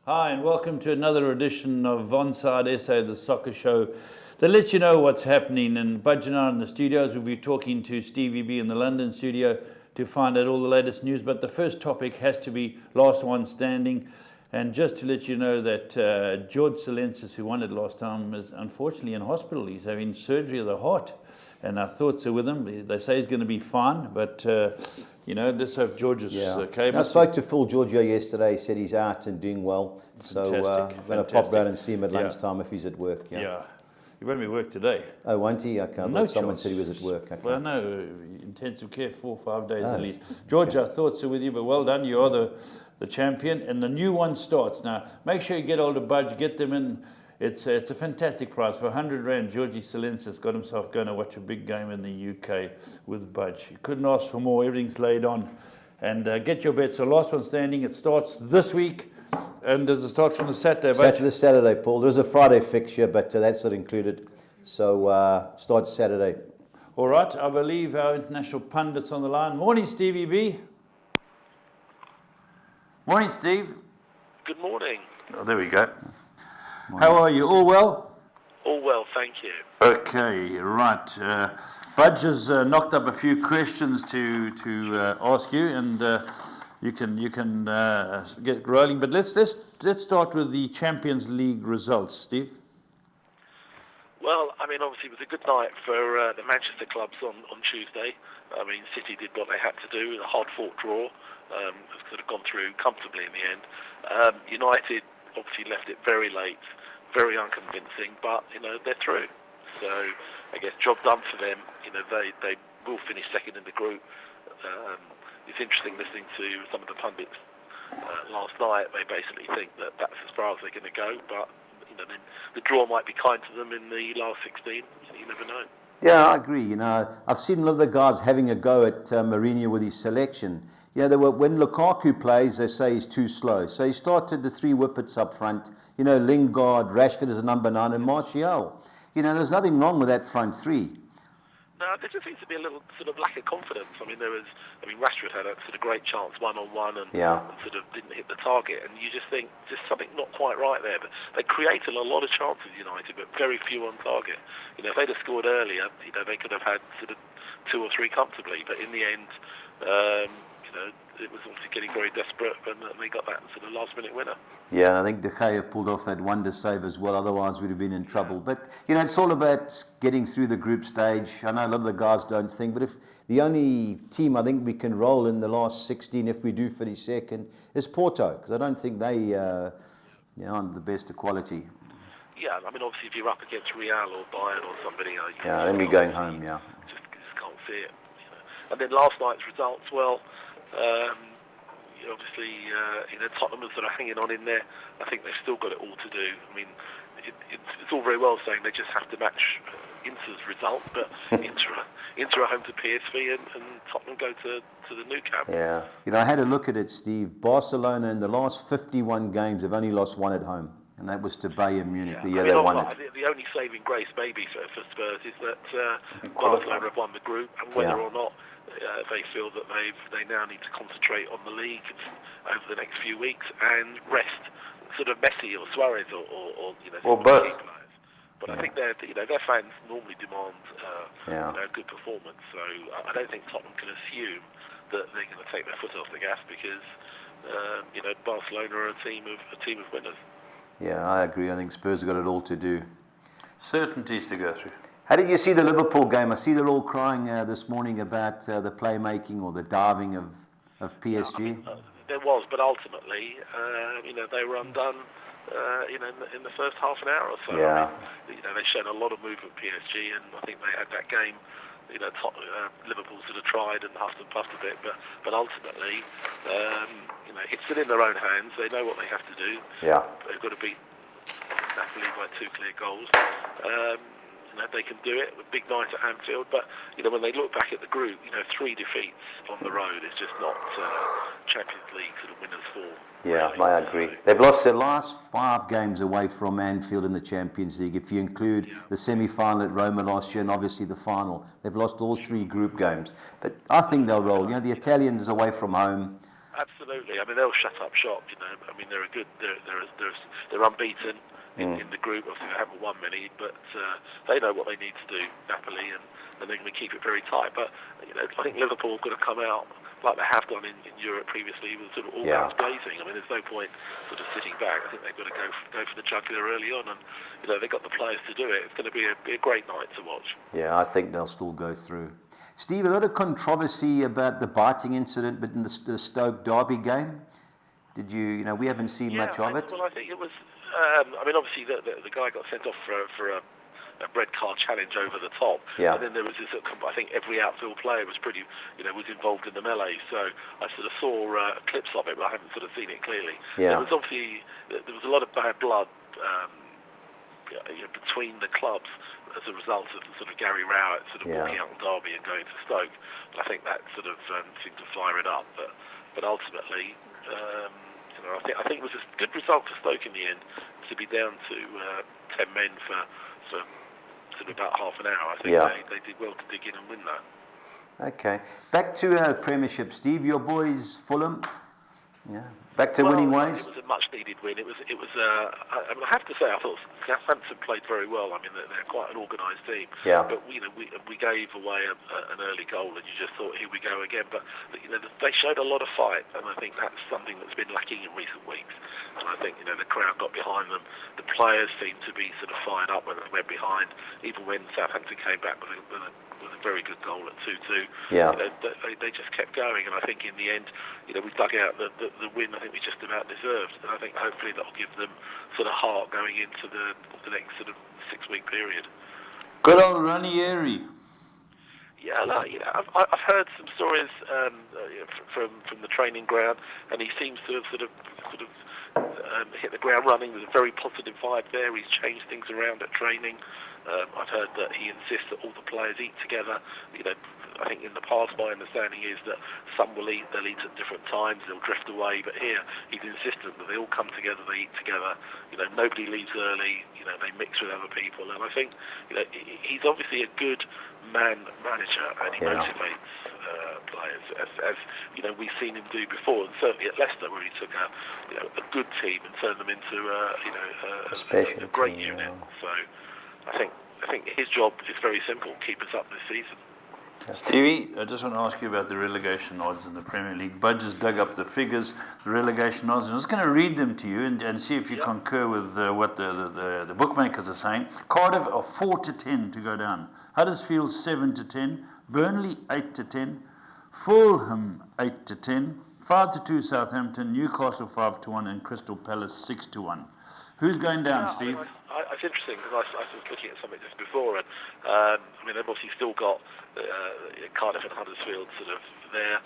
Hi, and welcome to another edition of Onside SA, the soccer show that lets you know what's happening. And Budge and I in the studios, we'll be talking to Stevie B in the London studio to find out all the latest news. But the first topic has to be last one standing. And just to let you know that George Silensis, who won it last time, is unfortunately in hospital. He's having surgery of the heart. And our thoughts are with him. They say he's going to be fine, but let's hope George is okay. I spoke to Phil Giorgio yesterday. He said he's out and doing well. Fantastic. So I'm going to pop round and see him at lunchtime if he's at work. Yeah. He won't be at work today. Oh, won't he? Okay. No someone said he was at work. Okay. Well, no, intensive care, 4 or 5 days at least. George, our thoughts are with you, but well done. You are the champion, and the new one starts. Now, make sure you get hold of Budge, get them in. It's a fantastic price. For 100 Rand, Georgie Silensis got himself going to watch a big game in the UK with Budge. You couldn't ask for more. Everything's laid on. And get your bets. So last one standing, it starts this week. And does it start from the Saturday, Budge? This Saturday, Paul. There's a Friday fixture, but that's not included. So starts Saturday. All right. I believe our international pundit's on the line. Morning, Stevie B. Morning, Steve. Good morning. Oh, there we go. How are you? All well? All well, thank you. Okay, right. Budge has knocked up a few questions to ask you, and you can get rolling. But let's start with the Champions League results, Steve. Well, I mean, obviously it was a good night for the Manchester clubs on Tuesday. I mean, City did what they had to do, a hard-fought draw. Sort of gone through comfortably in the end. United obviously left it very late, very unconvincing, but they're through. So I guess job done for them. They will finish second in the group. It's interesting listening to some of the pundits last night. They basically think that that's as far as they're going to go, but then the draw might be kind to them in the last 16. You never know. Yeah, I agree. I've seen a lot of the guys having a go at Mourinho with his selection. When Lukaku plays, they say he's too slow. So he started the 3 whippets up front. Lingard, Rashford is a number 9, and Martial. There's nothing wrong with that front 3. No, there just seems to be a little sort of lack of confidence. Rashford had a sort of great chance one-on-one and sort of didn't hit the target. And you just think, just something not quite right there. But they created a lot of chances, United, but very few on target. If they'd have scored earlier, they could have had sort of 2 or 3 comfortably. But in the end, it was obviously getting very desperate, and they got that sort of last-minute winner. Yeah, I think De Gea pulled off that wonder save as well. Otherwise, we'd have been in trouble. But it's all about getting through the group stage. I know a lot of the guys don't think, but if the only team I think we can roll in the last 16, if we do finish second, is Porto, because I don't think they aren't the best of quality. Yeah, obviously if you're up against Real or Bayern or somebody, then we're going home. Yeah, just can't see it. And then last night's results, well. Obviously, Tottenham are sort of hanging on in there. I think they've still got it all to do. It's all very well saying they just have to match Inter's result, but Inter are home to PSV and Tottenham go to the Nou Camp. Yeah. I had a look at it, Steve. Barcelona in the last 51 games have only lost 1 at home, and that was to Bayern Munich the year they won it. The only saving grace maybe for Spurs is that Barcelona have won the group, and whether or not they feel that they now need to concentrate on the league over the next few weeks and rest sort of Messi or Suarez or both. Players. But I think their fans normally demand a good performance. So I don't think Tottenham can assume that they're going to take their foot off the gas because Barcelona are a team of winners. Yeah, I agree. I think Spurs have got it all to do. Certainties to go through. How did you see the Liverpool game? I see they're all crying this morning about the playmaking or the diving of PSG. There was, but ultimately, they were undone. In the first half an hour or so. Yeah. They showed a lot of movement PSG, and I think they had that game. Liverpool sort of tried and huffed and puffed a bit, but ultimately, it's still in their own hands. They know what they have to do. Yeah. They've got to beat Napoli by 2 clear goals. They can do it with big night at Anfield, but when they look back at the group, 3 defeats on the road is just not Champions League sort of winners' form. Yeah, really. I agree. They've lost their last 5 games away from Anfield in the Champions League. If you include the semi-final at Roma last year and obviously the final, they've lost all 3 group games. But I think they'll roll. The Italians away from home. Absolutely. I mean, they'll shut up shop. I mean, they're unbeaten in the group. Obviously, they haven't won many, but they know what they need to do, Napoli, and they're going to keep it very tight. But I think Liverpool are going to come out like they have done in Europe previously, with sort of all guns blazing. I mean, there's no point sort of sitting back. I think they've got to go for the jugular early on, and they've got the players to do it. It's going to be a great night to watch. Yeah, I think they'll still go through. Steve, a lot of controversy about the biting incident in the Stoke Derby game. Did you, we haven't seen much of it. Well, I think it was. I mean, obviously the guy got sent off for a red card challenge over the top. Yeah. And then there was this. I think every outfield player was pretty, was involved in the melee. So I sort of saw clips of it, but I haven't sort of seen it clearly. Yeah. There was obviously a lot of bad blood between the clubs as a result of sort of Gary Rowett sort of walking out on Derby and going to Stoke. And I think that sort of seemed to fire it up. But ultimately, I think it was a good result for Stoke in the end to be down to 10 men for sort of about half an hour. I think they did well to dig in and win that. Okay. Back to Premiership, Steve. Your boys, Fulham. Yeah. Back to winning ways. It was a much-needed win. It was. I have to say, I thought Southampton played very well. I mean, they're quite an organised team. Yeah. But we gave away an early goal, and you just thought, here we go again. But they showed a lot of fight, and I think that's something that's been lacking in recent weeks. And I think the crowd got behind them. The players seemed to be sort of fired up when they went behind, even when Southampton came back with a very good goal at 2-2. Yeah. They just kept going, and I think in the end, we dug out the win. I think we just about deserved, and I think hopefully that'll give them sort of heart going into the next sort of 6-week period. Good old Ranieri. Yeah, I've heard some stories from the training ground, and he seems to have sort of hit the ground running. There's a very positive vibe there. He's changed things around at training. I've heard that he insists that all the players eat together. I think in the past, my understanding is that some they'll eat at different times, they'll drift away, but here he's insistent that they all come together, they eat together, nobody leaves early, they mix with other people, and I think he's obviously a good manager, and he motivates players, as we've seen him do before, and certainly at Leicester, where he took a good team and turned them into a great unit. So I think his job is very simple: keep us up this season. Stevie, I just want to ask you about the relegation odds in the Premier League. Bud just dug up the figures, the relegation odds. I'm just going to read them to you and see if you concur with what the bookmakers are saying. Cardiff are 4-10 to go down. Huddersfield 7-10. Burnley 8-10. Fulham 8-10. 5-2 Southampton. Newcastle 5-1 and Crystal Palace 6-1. Who's going down, Steve? It's interesting because I was looking at something just before, and they've obviously still got Cardiff and Huddersfield sort of there.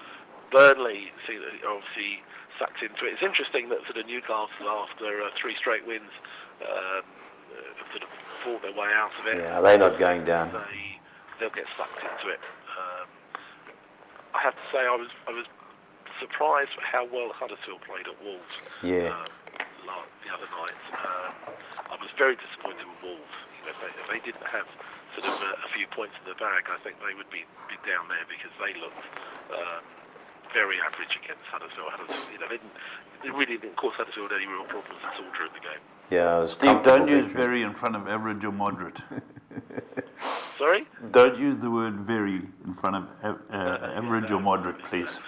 Burnley are obviously sucked into it. It's interesting that sort of Newcastle, after 3 straight wins, have sort of fought their way out of it. Yeah, they're not going down. They'll get sucked into it. I have to say, I was surprised at how well Huddersfield played at Wolves. The other night. I was very disappointed with Wolves. If they didn't have sort of a few points in the bag, I think they would be down there, because they looked very average against Huddersfield. They really didn't cause Huddersfield any real problems at all during the game. Yeah, Steve, don't use very in front of average or moderate. Sorry? Don't use the word very in front of average or moderate, please.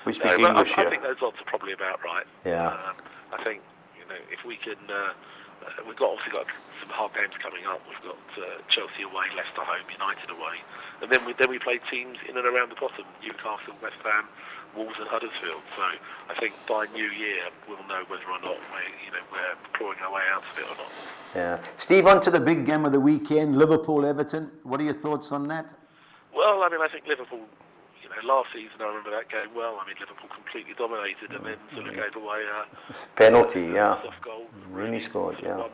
We speak English here. I think those odds are probably about right. Yeah. I think if we can, we've obviously got some hard games coming up. We've got Chelsea away, Leicester home, United away, and then we play teams in and around the bottom: Newcastle, West Ham, Wolves, and Huddersfield. So I think by New Year we'll know whether or not we're clawing our way out of it or not. Yeah. Steve, on to the big game of the weekend: Liverpool-Everton. What are your thoughts on that? Well, I think Liverpool. Last season, I remember that game well. Liverpool completely dominated and then sort of gave away a penalty, soft goal. Rooney scored, 1-1.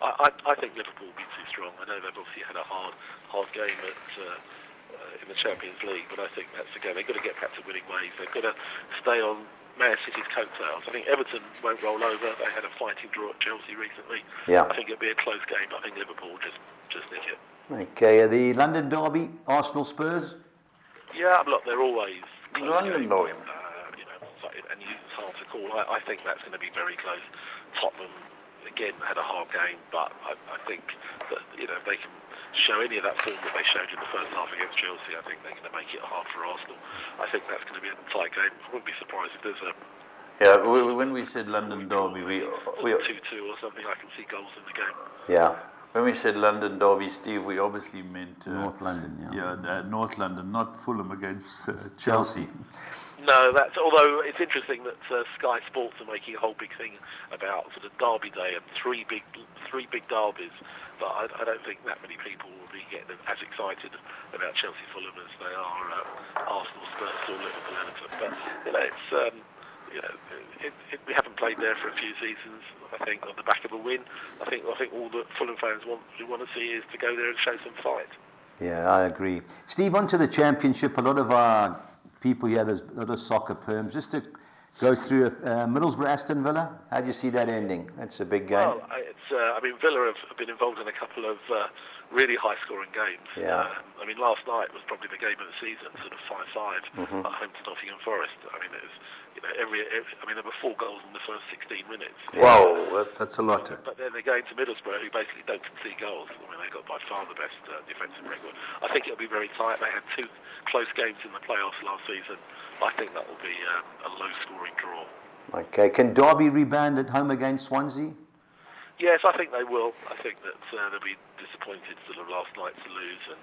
I think Liverpool will be too strong. I know they've obviously had a hard game in the Champions League, but I think that's again, they've got to get back to winning ways. They've got to stay on Man City's coattails. I think Everton won't roll over. They had a fighting draw at Chelsea recently. Yeah. I think it'll be a close game. I think Liverpool will just nick it. Okay, the London derby, Arsenal-Spurs. Yeah, look, they're always close London games. derby. So call. I think that's going to be very close. Tottenham, again, had a hard game, but I think that, if they can show any of that form that they showed in the first half against Chelsea, I think they're going to make it hard for Arsenal. I think that's going to be a tight game. I wouldn't be surprised if there's a when we said London Derby, we 2-2 or something. I can see goals in the game. Yeah. when we said London Derby, Steve, we obviously meant North London, North London, not Fulham against Chelsea. No, although it's interesting that Sky Sports are making a whole big thing about sort of Derby Day and three big derbies, but I don't think that many people will be getting as excited about Chelsea Fulham as they are Arsenal, Spurs, or Liverpool Everton. But we haven't played there for a few seasons. I think on the back of a win, I think all that Fulham fans want to see is to go there and show some fight. Yeah, I agree. Steve, on to the Championship. A lot of our people here, there's a lot of soccer perms. Just to go through Middlesbrough, Aston Villa, how do you see that ending? That's a big game. Well, Villa have been involved in a couple of really high-scoring games. Yeah. Last night was probably the game of the season, sort of 5-5 at home to Nottingham Forest. It was, there were 4 goals in the first 16 minutes. Wow, that's a lot. But then they're going to Middlesbrough, who basically don't concede goals. They've got by far the best defensive record. I think it'll be very tight. They had 2 close games in the playoffs last season. I think that will be a low-scoring draw. Okay, can Derby rebound at home against Swansea? Yes, I think they will. I think that they'll be disappointed sort of last night to lose, and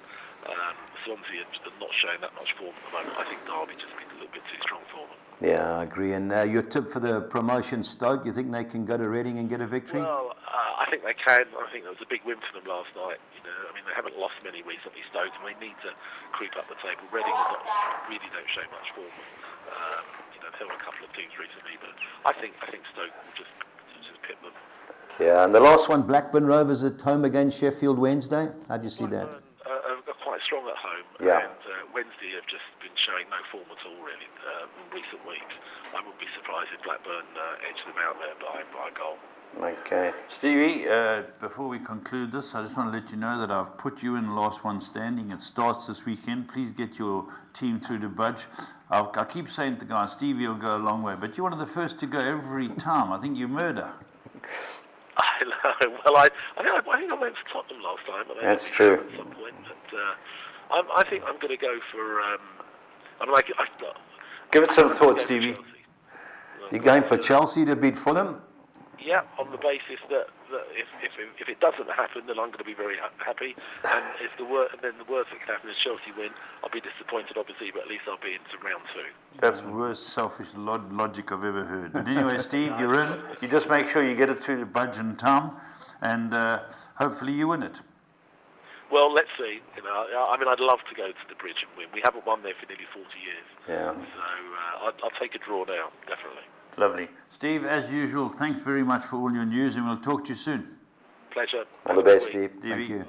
Swansea are not showing that much form at the moment. I think Derby just been a little bit too strong for them. Yeah, I agree. And your tip for the promotion, Stoke, you think they can go to Reading and get a victory? Well, I think they can. I think that was a big win for them last night. They haven't lost many recently, Stoke, and they need to creep up the table. Reading really don't show much form. There were a couple of teams recently, but I think Stoke will just pip them. Yeah, and the last one, Blackburn Rovers at home against Sheffield Wednesday. How do you see that? Are quite strong at home, yeah. And Wednesday have just been showing no form at all, really, in recent weeks. I wouldn't be surprised if Blackburn edge them out there by a goal. Okay. Stevie, before we conclude this, I just want to let you know that I've put you in last one standing. It starts this weekend. Please get your team through to Budge. I keep saying to the guys, Stevie will go a long way, but you're one of the first to go every time. I think you murder. I know. Well, I think I went for Tottenham last time. That's true. At some point, but I think I'm going to go for. Give it some thought, Stevie. You're going for Chelsea to beat Fulham? Yeah, on the basis that if it doesn't happen, then I'm going to be very happy. And the worst that can happen is Chelsea win. I'll be disappointed, obviously, but at least I'll be into round 2. That's the worst selfish logic I've ever heard. But anyway, Steve, you're in. You just make sure you get it through to Budge and Tom, and hopefully you win it. Well, let's see. I'd love to go to the Bridge and win. We haven't won there for nearly 40 years. Yeah. So I'll take a draw now, definitely. Lovely. Steve, as usual, thanks very much for all your news, and we'll talk to you soon. Pleasure. All the best, Steve. Thank you.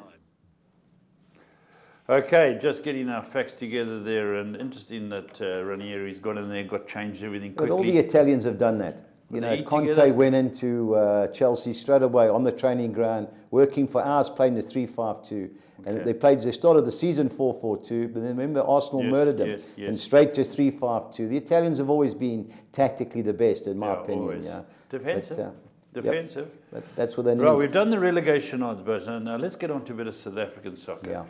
Okay, just getting our facts together there, and interesting that Ranieri's gone in there, changed everything quickly. But all the Italians have done that. Conte together. went into Chelsea straight away on the training ground, working for hours, playing the 3-5-2. And they started the season 4-4-2, but then remember Arsenal murdered them and straight to 3-5-2. The Italians have always been tactically the best, in my opinion. Always. Yeah. Defensive. Defensive. Yep. But that's what they need. Right, we've done the relegation odds, but now let's get on to a bit of South African soccer. Yeah.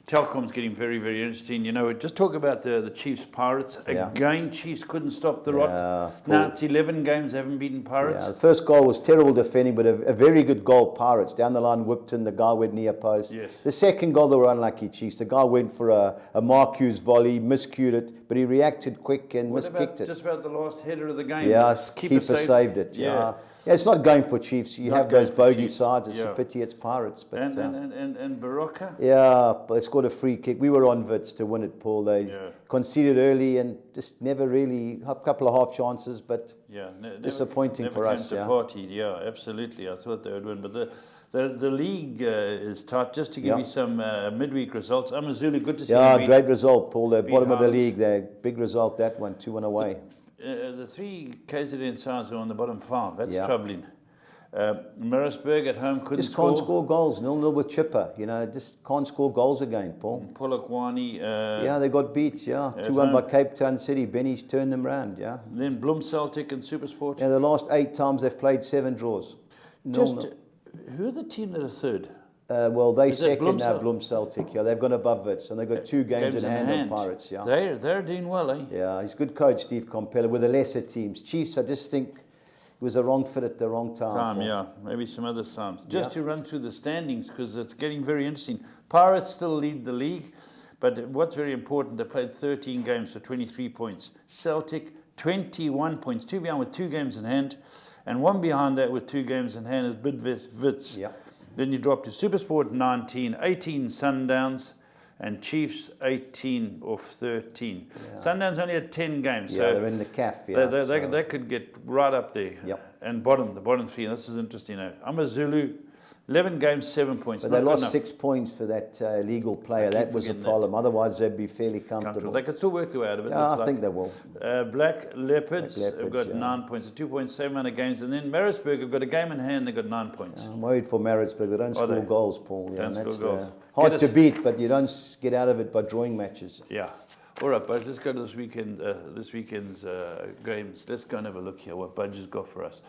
Telkom's getting very, very interesting. Just talk about the Chiefs Pirates. Again, Chiefs couldn't stop the rot. Now it's 11 games, they haven't beaten Pirates. Yeah, the first goal was terrible defending, but a very good goal, Pirates. Down the line, Whipton, the guy went near post. Yes. The second goal, they were unlucky, Chiefs. The guy went for a Marcus volley, miscued it, but he reacted quick and miskicked it. Just about the last header of the game? Yeah, keeper saved it. Yeah. It's not going for Chiefs. You have those bogey sides. It's a pity it's Pirates. But, and Barocca? Yeah, but they scored a free kick. We were on Wits to win it, Paul. They conceded early and just never really, a couple of half chances, but disappointing for us. Party. Absolutely. I thought they would win. But the league is tight. Just to give you some midweek results, Amazulu, good to see you. Yeah, great result, Paul. They're bottom of the league. Big result, that one, 2-1 away. The 3 KZN sides are on the bottom 5. That's troubling. Marisburg at home couldn't Just score. can't score goals. 0-0 with Chipper. Just can't score goals again, Paul. Polokwane. Yeah, they got beat. Yeah, 2-1 by Cape Town City. Benny's turned them round. Yeah. Then Bloem Celtic and Supersport. Yeah, the last 8 times they've played 7 draws. Just who are the team that are third? Well, they Is that second now, Bloem Bloem Celtic. Yeah, they've gone above it, and they've got 2 games in hand on Pirates. Yeah, they're doing well, eh? yeah. He's a good coach, Steve Compella, with the lesser teams. Chiefs, I just think it was a wrong fit at the wrong time. Paul. Yeah, maybe some other times. Just to run through the standings because it's getting very interesting. Pirates still lead the league, but what's very important, they played 13 games for 23 points. Celtic 21 points, 2 behind with 2 games in hand, and 1 behind that with 2 games in hand is Bidvest Wits. Yeah. Then you drop to Supersport 19, 18 Sundowns, and Chiefs 18 off 13. Yeah. Sundowns only had 10 games. Yeah, so they're in the CAF. Yeah, they could get right up there. Yep. And the bottom 3, and this is interesting. Amazulu, 11 games, 7 points. But they lost 6 points for that legal player. That was a problem. Otherwise, they'd be fairly comfortable. They could still work their way out of it. Yeah, I think they will. Black Leopards have got 9 points, 2 points, same amount of games. And then Marisburg have got a game in hand, they've got 9 points. I'm worried for Marisburg. They don't score goals, Paul. Don't score goals. Hard to beat, but you don't get out of it by drawing matches. Yeah. All right, but let's go to this weekend's games. Let's go and have a look here, what Budge got for us.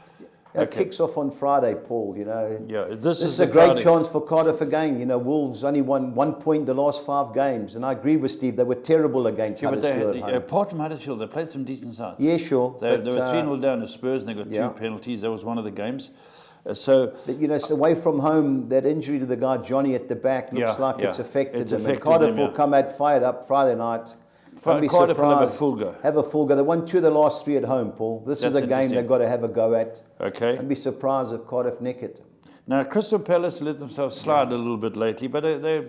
It kicks off on Friday, Paul, Yeah, this is a great chance for Cardiff again. Wolves only won 1 point the last 5 games. And I agree with Steve, they were terrible against Huddersfield at home. Apart from Huddersfield, they played some decent sides. Yeah, sure. They were 3-0 down to Spurs and they got 2 penalties. That was one of the games. So it's away from home, that injury to the guy Johnny at the back looks like it's affected them. And Cardiff will come out fired up Friday night. Cardiff will have a full go. Have a full go. They won 2 of the last 3 at home, Paul. This is a game they've got to have a go at. Okay. And be surprised if Cardiff nick it. Now, Crystal Palace let themselves slide a little bit lately, but they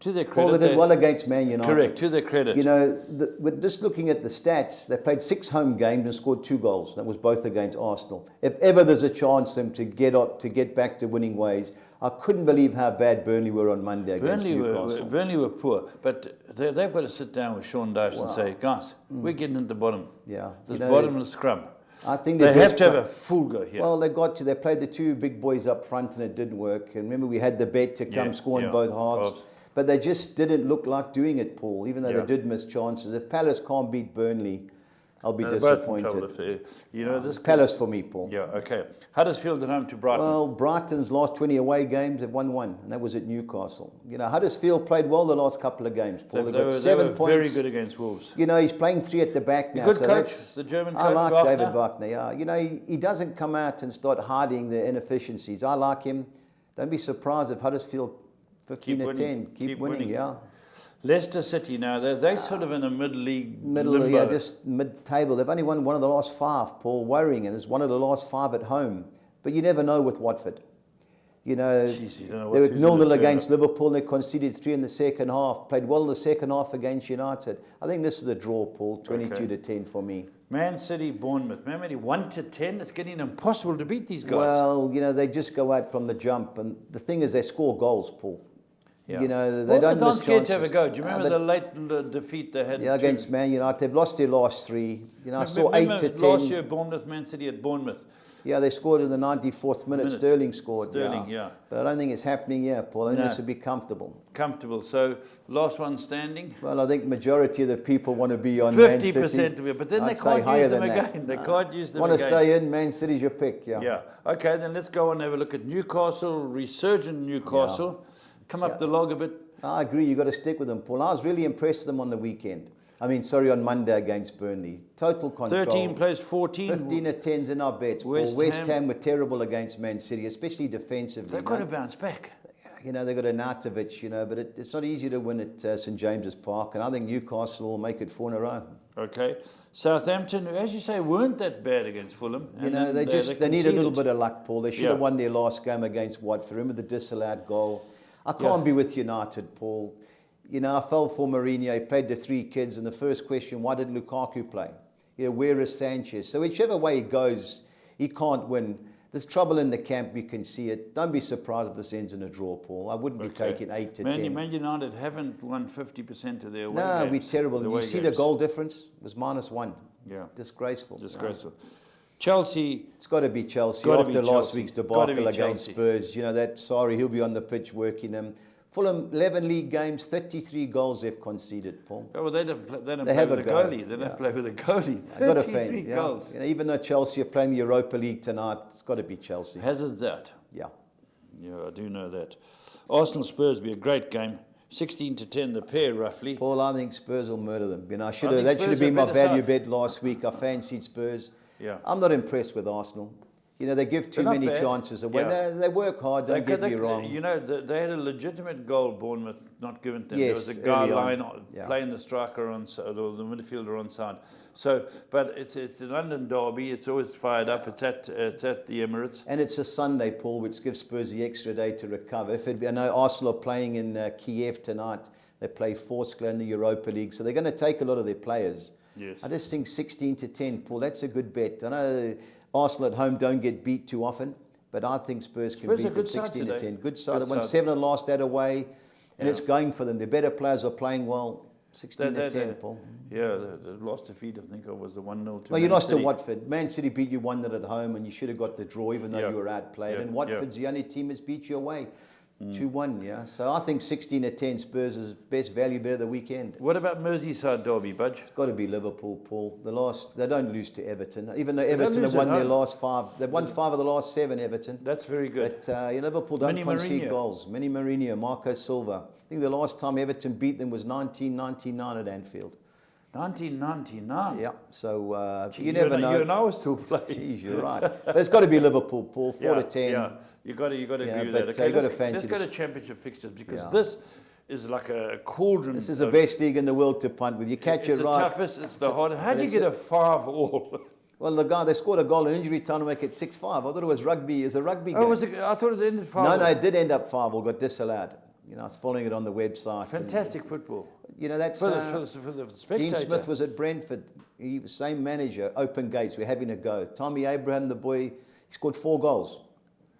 to their credit, Paul, they did well against Man United. Correct, to their credit. With just looking at the stats, they played 6 home games and scored 2 goals. That was both against Arsenal. If ever there's a chance for them to get back to winning ways, I couldn't believe how bad Burnley were on Monday against Newcastle. Burnley were poor, but they've got to sit down with Sean Dyche and say, guys, we're getting at the bottom. Yeah. This bottom of the scrum. I think they have to have a full go here. Well, they played the 2 big boys up front and it didn't work. And remember, we had the bet to come score in both halves. But they just didn't look like doing it, Paul, even though they did miss chances. If Palace can't beat Burnley, I'll be disappointed. This Palace for me, Paul. Yeah, okay. Huddersfield at home to Brighton. Well, Brighton's last 20 away games, they've won 1, and that was at Newcastle. Huddersfield played well the last couple of games, Paul. They got 7 points. Very good against Wolves. He's playing 3 at the back now. Good coach, the German coach. I like David Wagner, yeah. He doesn't come out and start hiding the inefficiencies. I like him. Don't be surprised if Huddersfield 15-10. Keep winning, yeah. Leicester City now, they're sort of in a mid-league limbo. Yeah, just mid-table. They've only won 1 of the last 5, Paul, worrying, and there's 1 of the last 5 at home. But you never know with Watford. They were 0-0 against Liverpool, and they conceded 3 in the second half. Played well in the second half against United. I think this is a draw, Paul, 22-10 for me. Man City, Bournemouth. Man City 1-10. It's getting impossible to beat these guys. Well, they just go out from the jump, and the thing is, they score goals, Paul. Yeah. They don't miss scared to have a go. Do you remember the late defeat they had? Yeah, against Man United. They've lost their last 3. I saw 8-10. Last year, Bournemouth, Man City at Bournemouth. Yeah, they scored in the 94th minute. Sterling scored. Yeah. But I don't think it's happening here, Paul. I think this would be comfortable. Comfortable. So, last one standing? Well, I think majority of the people want to be on Man City. 50% of it, but then they can't use them again. They can't use them again. Want to stay in, Man City's your pick, Yeah. Okay, then let's go and have a look at Newcastle, resurgent Newcastle. Come up the log a bit. I agree, you've got to stick with them, Paul. I was really impressed with them on the weekend. on Monday against Burnley. Total control. 13 plays 14. 15-10s in our bets. West Ham were terrible against Man City, especially defensively. They've got to bounce back. They've got a Nartovic, but it's not easy to win at St James's Park, and I think Newcastle will make it 4 in a row. Okay. Southampton, as you say, weren't that bad against Fulham. They need a little bit of luck, Paul. They should have won their last game against Watford. Remember the disallowed goal? I can't be with United, Paul. I fell for Mourinho. He played the 3 kids, and the first question, why did Lukaku play? Where is Sanchez? So whichever way he goes, he can't win. There's trouble in the camp, you can see it. Don't be surprised if this ends in a draw, Paul. I wouldn't be taking 8-10. Man United haven't won 50% of their away games. No, we're terrible. You see the goal difference? It was -1. Yeah. Disgraceful. Disgraceful. Chelsea. It's got to be Chelsea Gotta after be last Chelsea. week's Gotta debacle be against Chelsea. Spurs. You know, that Sarri, he'll be on the pitch working them. Fulham, 11 league games, 33 goals they've conceded, Paul. Oh, well, they don't They play have with a a go. goalie. They don't Yeah. play with a goalie. I got a 33 fan. Yeah. goals. You know, even though Chelsea are playing the Europa League tonight, it's got to be Chelsea. Hazard's out. Yeah. Yeah, I do know that. Arsenal Spurs be a great game. 16-10 the pair, roughly. Paul, I think Spurs will murder them. You know, I think that should have Spurs are been my better value side. bet last week. I fancied Spurs. Yeah. I'm not impressed with Arsenal. You know, they give too They're not many bad. chances away. Yeah. They work hard, don't get me wrong. You know, they had a legitimate goal, Bournemouth, not given to them. There Yes, was a guy early on. lying, Yeah. playing the striker on side, or the midfielder on side. So, but it's a London derby. It's always fired up. It's at the Emirates. And it's a Sunday, Paul, which gives Spurs the extra day to recover. I know Arsenal are playing in Kiev tonight. They play Forskla in the Europa League, so they're going to take a lot of their players. Yes. I just think 16-10, Paul, that's a good bet. I know Arsenal at home don't get beat too often, but I think Spurs can Spurs are beat them good side 16-10. today. Good side. Good They won side. 7 of the last 8 away, and Yeah. it's going for them. Their better players are playing well. 16-10, Paul. Yeah, the last defeat, I think, was the 1-0 to Well, you Man lost to City. Watford. Man City beat you 1-0 at home, and you should have got the draw, even though Yeah. you were outplayed. Yeah. And Watford's the only team that's beat you away. 2-1, yeah. So I think 16-10 Spurs is best value bet of the weekend. What about Merseyside derby, Budge? It's got to be Liverpool, Paul. They don't lose to Everton, even though don't Everton lose have won at their home. last 5. They've won 5 of the last 7, Everton. That's very good. But Liverpool don't Mini concede Mourinho. goals. Mini Mourinho, Marco Silva. I think the last time Everton beat them was 1999 at Anfield. 1999. Yeah, so Gee, you never and, know. You and I was still playing. Jeez, you're right. But it's got to be Liverpool, Paul. 4-10. Yeah, you got to Yeah, agree with but, that. Okay, you gotta let's fancy go to this. championship fixtures because Yeah. this is like a cauldron. This is the best league in the world to punt with. You catch It's it the right. toughest. It's the hardest. How do you it's get a- a 5-all? Well, the guy, they scored a goal in injury time to make it 6-5. I thought it was rugby. It's a rugby game. Oh, was it? I thought it ended 5-all. No, it did end up 5-all, got disallowed. You know, I was following it on the website. Fantastic football. And, you know, that's... For the spectator. Dean Smith was at Brentford. He was same manager, open gates. We're having a go. Tommy Abraham, the boy, he scored 4 goals.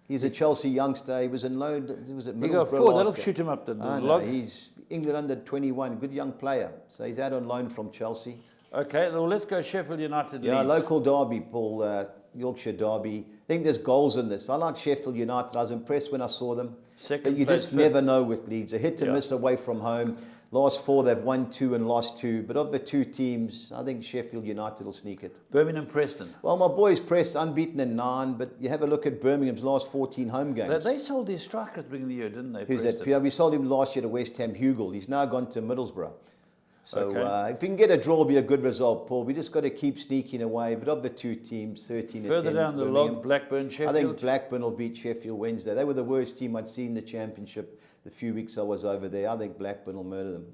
He's a Chelsea youngster. He was in loan. He was at He got Middlesbrough 4. last That'll year. shoot him up the No, log. he's England under 21, good young player. So he's out on loan from Chelsea. Okay, well, let's go Sheffield United. Yeah, Leeds. local derby, Paul, Yorkshire derby. I think there's goals in this. I like Sheffield United. I was impressed when I saw them. Second But you place, just never fifth. know with Leeds. A hit and Yeah. miss away from home. Last 4, they've won 2 and lost 2. But of the 2 teams, I think Sheffield United will sneak it. Birmingham Preston. Well, my boys pressed unbeaten in 9, but you have a look at Birmingham's last 14 home games. They sold their striker at the beginning of the year, didn't they? Who's that? Preston? Yeah, we sold him last year to West Ham, Hugel. He's now gone to Middlesbrough. So Okay. if we can get a draw, it'll be a good result, Paul. We just got to keep sneaking away. But of the 2 teams, 13 Further and 10, down the Birmingham. log, Blackburn, I Sheffield. think Blackburn will beat Sheffield Wednesday. They were the worst team I'd seen in the championship the few weeks I was over there. I think Blackburn will murder them.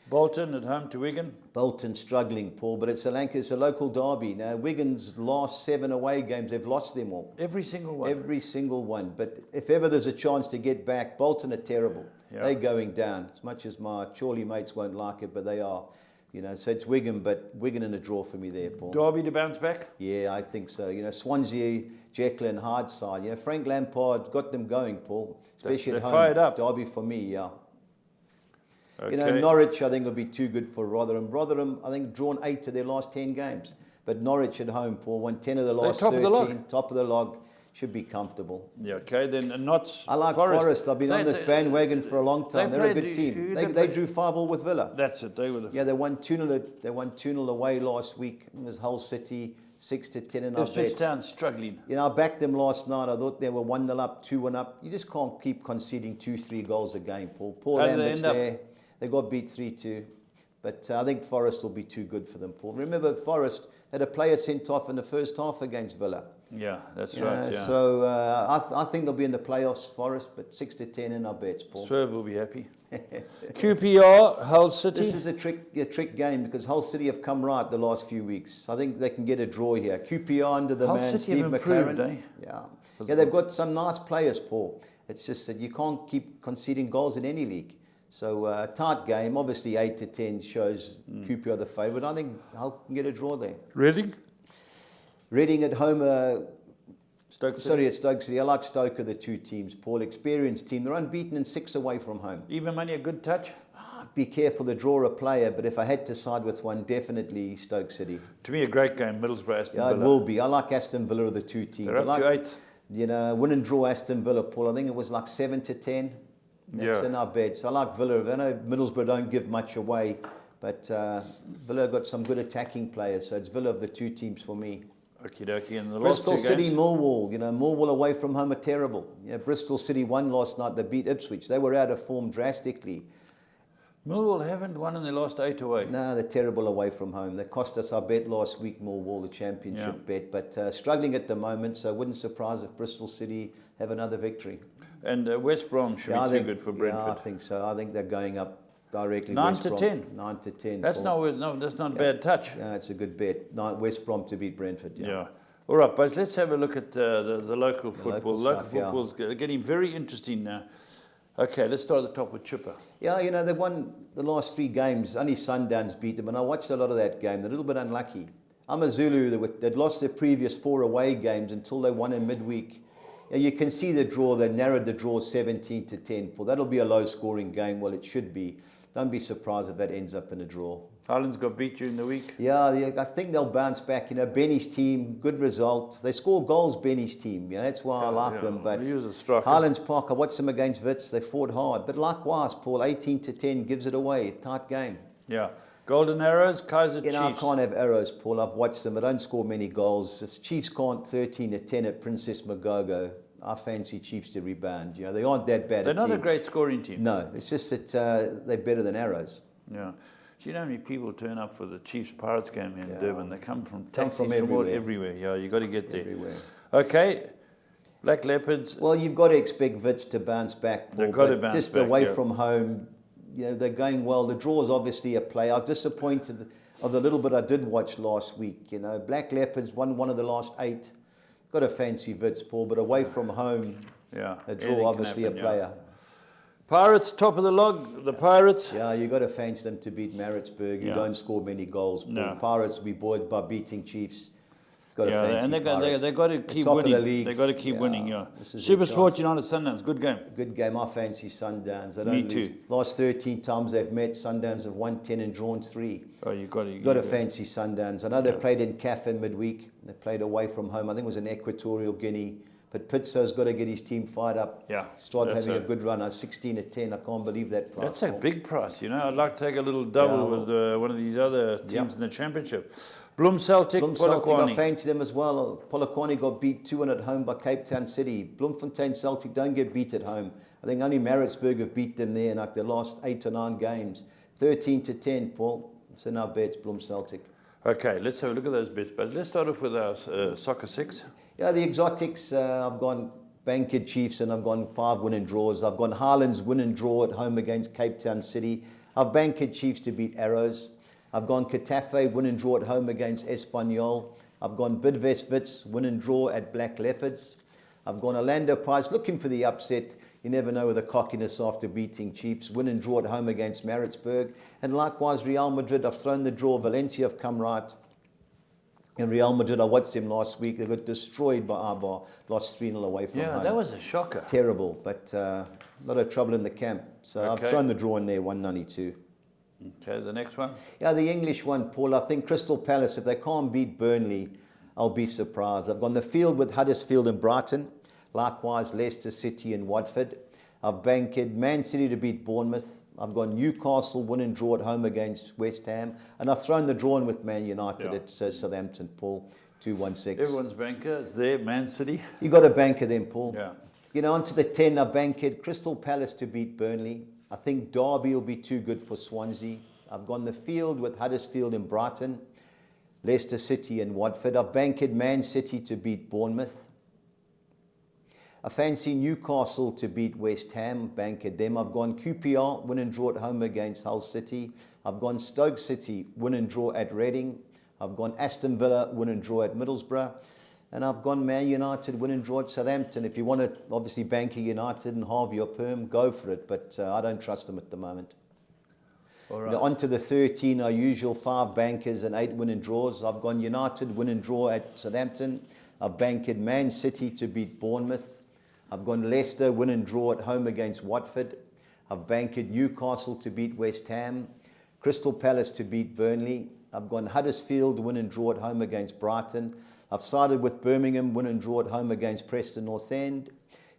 Bolton at home to Wigan. Bolton struggling, Paul, but it's a local derby. Now, Wigan's last 7 away games, they've lost them all. Every single one. Every single one. But if ever there's a chance to get back, Bolton are terrible. Yeah. They're going down. As much as my Chorley mates won't like it, but they are. You know, so it's Wigan, but Wigan in a draw for me there, Paul. Derby to bounce back. Yeah, I think so. You know, Swansea, Jekyll and Hard side. You know, Frank Lampard got them going, Paul. Especially They're at home. fired up. Derby for me, yeah. Okay. You know, Norwich, I think, will be too good for Rotherham. Rotherham, I think, drawn 8 of their last 10 games. But Norwich at home, Paul, won 10 of the last top of 13. the log. Top of the log. Should be comfortable. Yeah, okay, then not I like Forest. I've been on this bandwagon for a long time. they They're a played- good team. they They played- drew 5-all with Villa. That's it. They were the Yeah, they won 2-0 away last week. It was Hull City, 6-10 in our Ipswich bets. Town struggling. You know, I backed them last night. I thought they were 1-0 up, 2-1 up. You just can't keep conceding 2-3 goals a game, Paul. Paul How did they Lambert's end up? there. They got beat 3-2. But I think Forest will be too good for them, Paul. Remember, Forest had a player sent off in the first half against Villa. Yeah, that's right. Yeah. So I think they'll be in the playoffs, Forest, but 6-10 in our bets, Paul. Swerve will be happy. QPR, Hull City. This is a trick game because Hull City have come right the last few weeks. I think they can get a draw here. QPR under the Hull man City Steve have improved, McLaren. eh? Yeah, they've got some nice players, Paul. It's just that you can't keep conceding goals in any league. So tight game. Obviously 8-10 shows QPR the favourite. I think Hull can get a draw there. Reading. Reading at home. Stoke City. Sorry, at Stoke City. I like Stoke of the 2 teams. Paul, experienced team. They're unbeaten and 6 away from home. Even money a good touch. be careful to draw a player, but if I had to side with one, definitely Stoke City. To me, a great game, Middlesbrough, Aston Yeah, Villa. it will be. I like Aston Villa of the two teams. They're up to 8. You know, win and draw Aston Villa, Paul. I think it was like 7-10. That's in our beds. I like Villa. I know Middlesbrough don't give much away, but Villa got some good attacking players, so it's Villa of the two teams for me. Okie dokie. And the Bristol last two City, games? Millwall. You know, Millwall away from home are terrible. Yeah, Bristol City won last night. They beat Ipswich. They were out of form drastically. Millwall haven't won in their last 8 away. No, they're terrible away from home. They cost us our bet last week, Millwall, the championship bet. But struggling at the moment, so it wouldn't surprise if Bristol City have another victory. And West Brom should be too good for Brentford. Yeah, I think so. I think they're going up directly. 9-10. 9-10. That's not a bad touch. Yeah, it's a good bet. West Brom to beat Brentford. Yeah. All right, boys, let's have a look at the local football. Local stuff, football's getting very interesting now. Okay, let's start at the top with Chipper. Yeah, you know, they won the last 3 games. Only Sundowns beat them, and I watched a lot of that game. They're a little bit unlucky. Amazulu, they'd lost their previous 4 away games until they won in midweek. Yeah, you can see the draw. They narrowed the draw 17-10. Well, that'll be a low-scoring game. Well, it should be. Don't be surprised if that ends up in a draw. Highlands got beat during the week. Yeah, I think they'll bounce back. You know, Benny's team, good results. They score goals, Benny's team. Yeah, that's why I like them. But he was a striker. Highlands Park, I watched them against Wits. They fought hard. But likewise, Paul, 18-10 gives it away. Tight game. Yeah. Golden Arrows, Kaiser Chiefs. I can't have arrows, Paul. I've watched them. They don't score many goals. If Chiefs can't 13-10 at Princess Magogo, I fancy Chiefs to rebound. You know, they aren't that bad. They're not a great scoring team. No, it's just that they're better than arrows. Yeah. Do you know how many people turn up for the Chiefs Pirates game here in Durban? They come from everywhere. Yeah, you got to get there. Everywhere. Okay. Black Leopards. Well, you've got to expect Wits to bounce back. Paul, They've got to bounce just back. Away from home, you know, they're going well. The draw is obviously a play. I was disappointed of the little bit I did watch last week. You know, Black Leopards won one of the last 8. Got a fancy Wits, Paul, but away from home, a draw obviously a player. Pirates, top of the log, the Pirates. Yeah, you got to fancy them to beat Maritzburg. You don't score many goals. No. Pirates will be buoyed by beating Chiefs. Got to fancy and they've got to keep top winning. Of the league. They've got to keep winning, This is Super their Sport chance. United Sundowns, good game. Good game. I fancy Sundowns. They Me don't too. lose. Last 13 times they've met, Sundowns have won 10 and drawn 3. Oh, you've got to. Got to fancy Sundowns. I know they played in CAF in midweek. They played away from home. I think it was in Equatorial Guinea. But Pitso's got to get his team fired up. Yeah, Start having a good run. 16-10. I can't believe that price. That's a big price, you know. I'd like to take a little double with one of these other teams in the championship. Bloem Celtic, I fancy them as well. Polokwane got beat 2-1 at home by Cape Town City. Bloemfontein Celtic don't get beat at home. I think only Maritzburg have beat them there in like their last 8 or 9 games. 13-10, Paul. So now bets Bloem Celtic. Okay, let's have a look at those bets. But let's start off with our Soccer 6. Yeah, the exotics, I've gone Bankhead Chiefs and I've gone 5 win and draws. I've gone Highlands win and draw at home against Cape Town City. I've Bankhead Chiefs to beat Arrows. I've gone Katafe win and draw at home against Espanyol. I've gone Bidvest Wits win and draw at Black Leopards. I've gone Orlando Pirates looking for the upset. You never know with the cockiness after beating Chiefs. Win and draw at home against Maritzburg. And likewise Real Madrid, I've thrown the draw. Valencia have come right. And Real Madrid, I watched them last week. They got destroyed by Arbar. Lost 3-0 away from home. Yeah, that was a shocker. Terrible, but a lot of trouble in the camp. So I've thrown the draw in there, 192. Okay, the next one? Yeah, the English one, Paul. I think Crystal Palace, if they can't beat Burnley, I'll be surprised. I've gone the field with Huddersfield and Brighton. Likewise, Leicester City and Watford. I've banked Man City to beat Bournemouth. I've gone Newcastle win and draw at home against West Ham. And I've thrown the draw in with Man United at Southampton, Paul, 216. Everyone's banker is there, Man City. You got to banker them, Paul. Yeah. You know, onto the 10, I've banked Crystal Palace to beat Burnley. I think Derby will be too good for Swansea. I've gone the field with Huddersfield and Brighton. Leicester City and Watford. I've banked Man City to beat Bournemouth. I fancy Newcastle to beat West Ham, banked them. I've gone QPR, win and draw at home against Hull City. I've gone Stoke City, win and draw at Reading. I've gone Aston Villa, win and draw at Middlesbrough. And I've gone Man United, win and draw at Southampton. If you want to obviously bank United and halve your perm, go for it. But I don't trust them at the moment. All right. Now, on to the 13, our usual 5 bankers and 8 win and draws. I've gone United, win and draw at Southampton. I've banked Man City to beat Bournemouth. I've gone Leicester, win and draw at home against Watford. I've banked Newcastle to beat West Ham, Crystal Palace to beat Burnley. I've gone Huddersfield, win and draw at home against Brighton. I've sided with Birmingham, win and draw at home against Preston North End.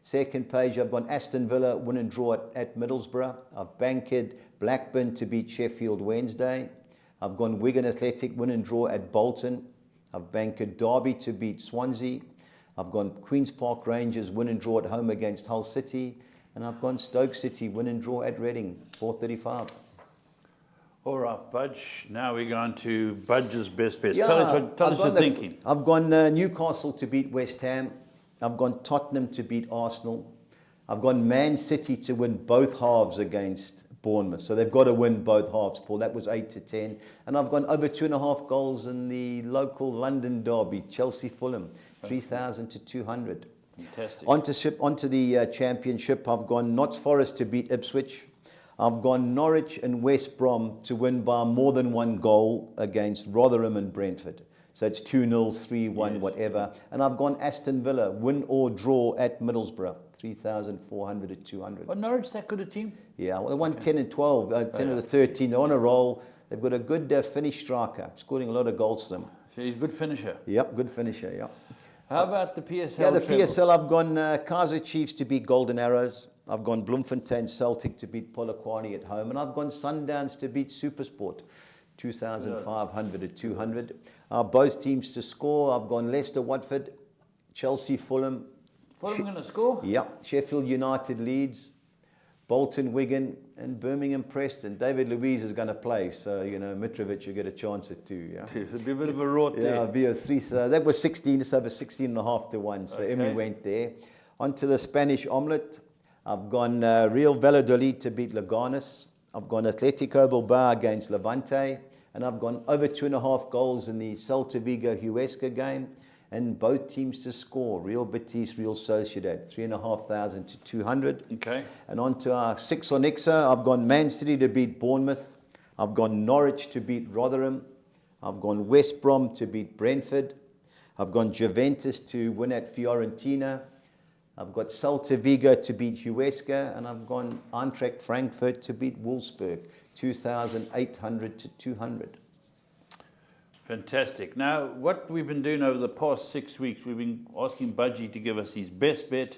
Second page, I've gone Aston Villa, win and draw at Middlesbrough. I've banked Blackburn to beat Sheffield Wednesday. I've gone Wigan Athletic, win and draw at Bolton. I've banked Derby to beat Swansea. I've gone Queen's Park Rangers, win and draw at home against Hull City. And I've gone Stoke City, win and draw at Reading, 435. All right, Budge. Now we're going to Budge's best bets. Tell us your thinking. I've gone Newcastle to beat West Ham. I've gone Tottenham to beat Arsenal. I've gone Man City to win both halves against Bournemouth. So they've got to win both halves, Paul. That was 8-10. And I've gone over 2.5 goals in the local London derby, Chelsea-Fulham, 3,000 to 200. Fantastic. Onto the championship, I've gone Notts Forest to beat Ipswich. I've gone Norwich and West Brom to win by more than 1 goal against Rotherham and Brentford. So it's 2-0, 3-1, Yes. whatever. And I've gone Aston Villa, win or draw at Middlesbrough, 3,400 to 200. Oh, Norwich, that good a team? Yeah, well, they won 10 and 12, 10 of the 13. They're on a roll. They've got a good Finnish striker, scoring a lot of goals for them. So he's a good finisher. Yep, good finisher, yep. How about the PSL? Yeah, the treble? PSL, I've gone Kaizer Chiefs to beat Golden Arrows. I've gone Bloemfontein Celtic to beat Polokwane at home. And I've gone Sundowns to beat Supersport, 2,500 to 200. Both teams to score. I've gone Leicester Watford, Chelsea Fulham. Fulham going to score? Yep, Sheffield United Leeds, Bolton Wigan, and Birmingham Preston. David Luiz is going to play, so, Mitrovic, you get a chance at 2. Yeah, It'll be a bit of a rot yeah, there. it'll be a 3. So that was 16, it's over 16.5 to 1. So Okay. Emmy went there. Onto the Spanish omelette. I've gone Real Valladolid to beat Leganes. I've gone Atletico Bilbao against Levante. And I've gone over 2.5 goals in the Celta Vigo Huesca game. And both teams to score. Real Betis, Real Sociedad, 3,500 to 200. Okay. And on to our 6 on Ixa, I've gone Man City to beat Bournemouth. I've gone Norwich to beat Rotherham. I've gone West Brom to beat Brentford. I've gone Juventus to win at Fiorentina. I've got Celta Vigo to beat Huesca. And I've gone Eintracht Frankfurt to beat Wolfsburg, 2,800 to 200. Fantastic. Now, what we've been doing over the past 6 weeks, we've been asking Budgie to give us his best bet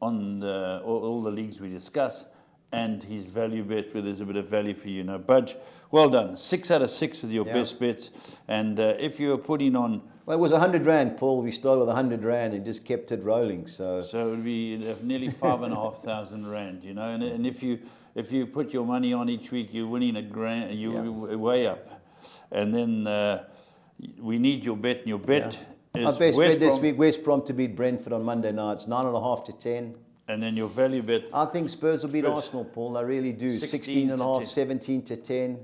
on all the leagues we discuss and his value bet where there's a bit of value for you. Now, Budge, well done. 6 out of 6 with your best bets. And if you were putting on... Well, it was 100 Rand, Paul. We started with 100 Rand and just kept it rolling. So it would be nearly 5,500 Rand, And if you put your money on each week, you're winning $1,000, you're way up. And then we need your bet, and your bet is our best West bet this Brom, week, West Brom to beat Brentford on Monday nights, 9.5 to 10. and then your value bet. I think Spurs will beat Spurs. Arsenal, Paul. I really do. 16 to 16.5, 10. 17 to 10.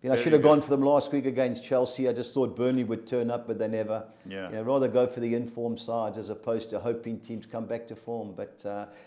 I Very should have good. gone for them last week against Chelsea. I just thought Burnley would turn up, but they never. Yeah. Rather go for the informed sides as opposed to hoping teams come back to form. But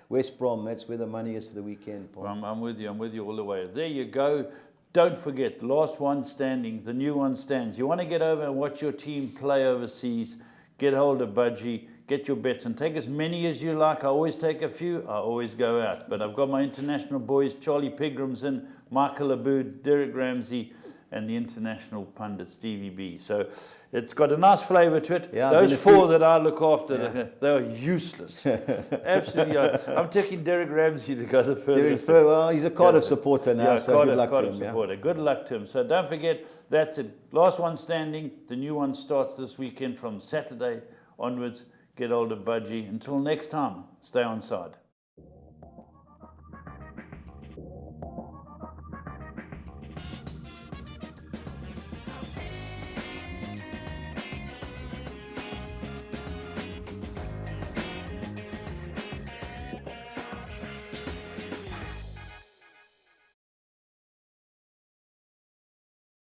West Brom, that's where the money is for the weekend, Paul. I'm with you. I'm with you all the way. There you go. Don't forget, last one standing, the new one stands. You want to get over and watch your team play overseas, get hold of Budgie, get your bets, and take as many as you like. I always take a few. I always go out. But I've got my international boys, Charlie Pigramson, Michael Aboud, Derek Ramsey, and the international pundit, Stevie B. So it's got a nice flavour to it. Yeah, those 4 that I look after, they're useless. Absolutely. I'm taking Derek Ramsey to go the furthest. Well, he's a Cardiff supporter now, so good luck to him. Supporter. Good luck to him. So don't forget, that's it. Last one standing. The new one starts this weekend from Saturday onwards. Get hold of Budgie. Until next time, stay on side.